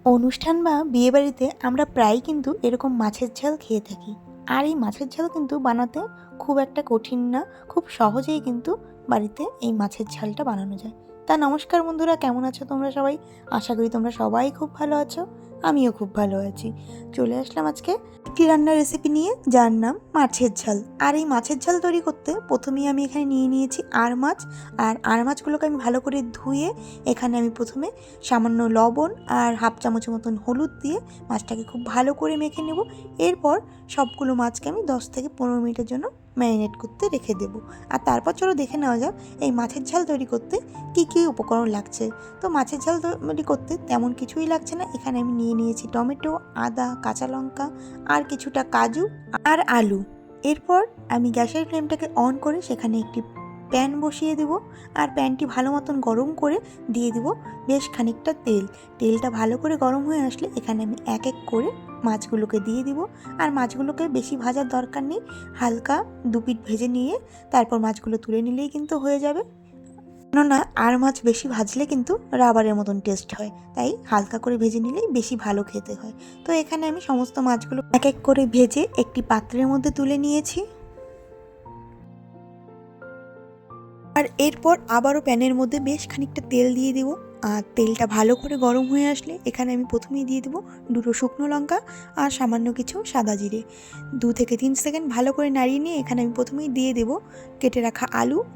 অনুষ্ঠান বা বিয়েবাড়িতে আমরা প্রায়ই কিন্তু এরকম মাছের ঝাল খেয়ে থাকি। আর এই মাছের ঝাল কিন্তু বানাতে খুব একটা কঠিন না, খুব সহজেই কিন্তু বাড়িতে এই মাছের ঝালটা বানানো যায়। তা নমস্কার বন্ধুরা, কেমন আছো তোমরা সবাই? আশা করি তোমরা সবাই খুব ভালো আছো, আমিও খুব ভালো আছি। চলে আসলাম আজকে একটি রান্নার রেসিপি নিয়ে, যার নাম মাছের ঝাল। আর এই মাছের ঝাল তৈরি করতে প্রথমেই আমি এখানে নিয়ে নিয়েছি আর মাছ। আর আর মাছগুলোকে আমি ভালো করে ধুয়ে এখানে আমি প্রথমে সামান্য লবণ আর হাফ চামচের মতন হলুদ দিয়ে মাছটাকে খুব ভালো করে মেখে নেব। এরপর সবগুলো মাছকে আমি 10 থেকে 15 মিনিটের জন্য ম্যারিনেট করতে রেখে দেবো। আর তারপর চলো দেখে নেওয়া যাক এই মাছের ঝাল তৈরি করতে কী কী উপকরণ লাগছে। তো মাছের ঝাল তৈরি করতে তেমন কিছুই লাগছে না। এখানে আমি নিয়ে নিয়েছি টমেটো, আদা, কাঁচা লঙ্কা আর কিছুটা কাজু আর আলু। এরপর আমি গ্যাসের ফ্লেমটাকে অন করে সেখানে একটি প্যান বসিয়ে দেব। আর প্যানটি ভালো মতন গরম করে দিয়ে দেব বেশ খানিকটা তেল। তেলটা ভালো করে গরম হয়ে আসলে এখানে আমি এক এক করে মাছগুলোকে দিয়ে দিব। আর মাছগুলোকে বেশি ভাজার দরকার নেই, হালকা দুপিট ভেজে নিয়ে তারপর মাছগুলো তুলে নিলেই কিন্তু হয়ে যাবে। কেননা আর মাছ বেশি ভাজলে কিন্তু রাবারের মতন টেস্ট হয়, তাই হালকা করে ভেজে নিলেই বেশি ভালো খেতে হয়। তো এখানে আমি সমস্ত মাছগুলো এক এক করে ভেজে একটি পাত্রের মধ্যে তুলে নিয়েছি। আর এরপর আবারও প্যানের মধ্যে বেশ খানিকটা তেল দিয়ে দেবো। আর তেলটা ভালো করে গরম হয়ে আসলে এখানে আমি প্রথমেই দিয়ে দেবো দুটো শুকনো লঙ্কা আর সামান্য কিছু সাদা জিরে। 2 থেকে 3 সেকেন্ড ভালো করে নাড়িয়ে নিয়ে এখানে আমি প্রথমেই দিয়ে দেবো কেটে রাখা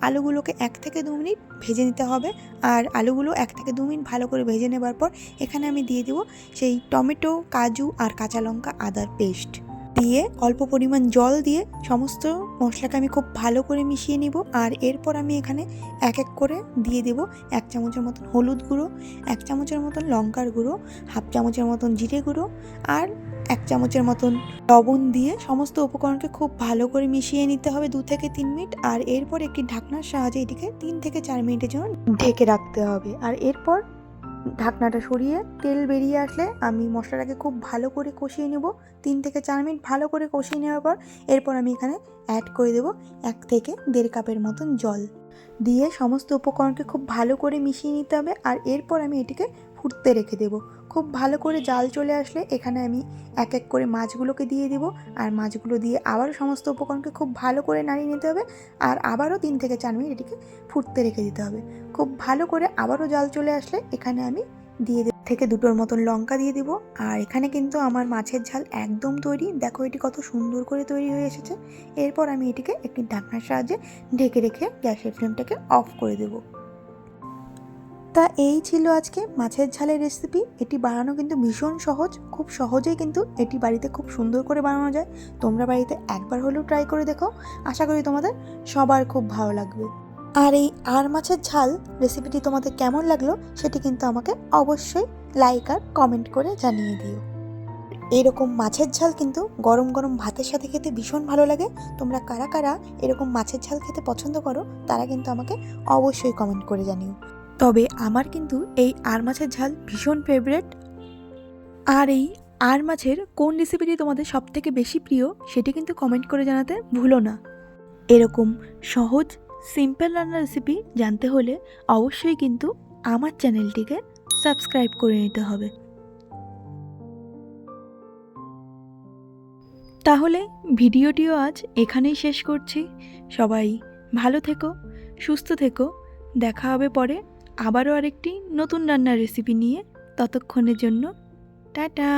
আলুগুলোকে 1 থেকে 2 মিনিট ভেজে নিতে হবে। আর আলুগুলো 1 থেকে 2 মিনিট ভালো করে ভেজে নেবার পর এখানে আমি দিয়ে দেবো সেই টমেটো, কাজু আর কাঁচা লঙ্কা আদার পেস্ট দিয়ে অল্প পরিমাণ জল দিয়ে সমস্ত মশলাকে আমি খুব ভালো করে মিশিয়ে নিব। আর এরপর আমি এখানে এক এক করে দিয়ে দেব 1 চামচের মতন হলুদ গুঁড়ো, 1 চামচের মতন লঙ্কার গুঁড়ো, হাফ চামচের মতন জিরে গুঁড়ো আর 1 চামচের মতন লবণ দিয়ে সমস্ত উপকরণকে খুব ভালো করে মিশিয়ে নিতে হবে 2 থেকে 3 মিনিট। আর এরপর একটি ঢাকনার সাহায্যে এটিকে 3 থেকে 4 মিনিটের জন্য ঢেকে রাখতে হবে। আর এরপর ঢাকনাটা সরিয়ে তেল বেরিয়ে আসলে আমি মশলাটাকে খুব ভালো করে কষিয়ে নেব। 3 থেকে 4 মিনিট ভালো করে কষিয়ে নেওয়ার পর এরপর আমি এখানে অ্যাড করে দেব 1 থেকে 1.5 কাপের মতন জল দিয়ে সমস্ত উপকরণকে খুব ভালো করে মিশিয়ে নিতে হবে। আর এরপর আমি এটিকে ফুটতে রেখে দেব। খুব ভালো করে জাল চলে আসলে এখানে আমি এক এক করে মাছগুলোকে দিয়ে দেব। আর মাছগুলো দিয়ে আবারও সমস্ত উপকরণকে খুব ভালো করে নাড়িয়ে নিতে হবে। আর আবারও 3 থেকে 4 মিনিট এটিকে ফুটতে রেখে দিতে হবে। খুব ভালো করে আবারও জাল চলে আসলে এখানে আমি দিয়ে দেব থেকে 2টোর মতন লঙ্কা দিয়ে দিব। আর এখানে কিন্তু আমার মাছের ঝাল একদম তৈরি। দেখো এটি কত সুন্দর করে তৈরি হয়ে এসেছে। এরপর আমি এটিকে একটি ঢাকনার সাহায্যে ঢেকে রেখে গ্যাসের ফ্লেমটাকে অফ করে দেব। তা এই ছিল আজকে মাছের ঝালের রেসিপি। এটি বানানো কিন্তু ভীষণ সহজ, খুব সহজেই কিন্তু এটি বাড়িতে খুব সুন্দর করে বানানো যায়। তোমরা বাড়িতে একবার হলেও ট্রাই করে দেখো, আশা করি তোমাদের সবার খুব ভালো লাগবে। আর এই আর মাছের ঝাল রেসিপিটি তোমাদের কেমন লাগলো সেটি কিন্তু আমাকে অবশ্যই লাইক আর কমেন্ট করে জানিয়ে দিও। এরকম মাছের ঝাল কিন্তু গরম গরম ভাতের সাথে খেতে ভীষণ ভালো লাগে। তোমরা কারা কারা এরকম মাছের ঝাল খেতে পছন্দ করো তারা কিন্তু আমাকে অবশ্যই কমেন্ট করে জানিও। তবে আমার কিন্তু এই আর মাছের ঝাল ভীষণ ফেভারিট। আর এই আর মাছের কোন রেসিপিটি তোমাদের সবথেকে বেশি প্রিয় সেটি কিন্তু কমেন্ট করে জানাতে ভুলো না। এরকম সহজ সিম্পল রান্নার রেসিপি জানতে হলে অবশ্যই কিন্তু আমার চ্যানেলটিকে সাবস্ক্রাইব করে নিতে হবে। তাহলে ভিডিওটিও আজ এখানেই শেষ করছি। সবাই ভালো থেকো, সুস্থ থেকো। দেখা হবে পরে আবারও আরেকটি নতুন রান্নার রেসিপি নিয়ে। ততক্ষণের জন্য টাটা।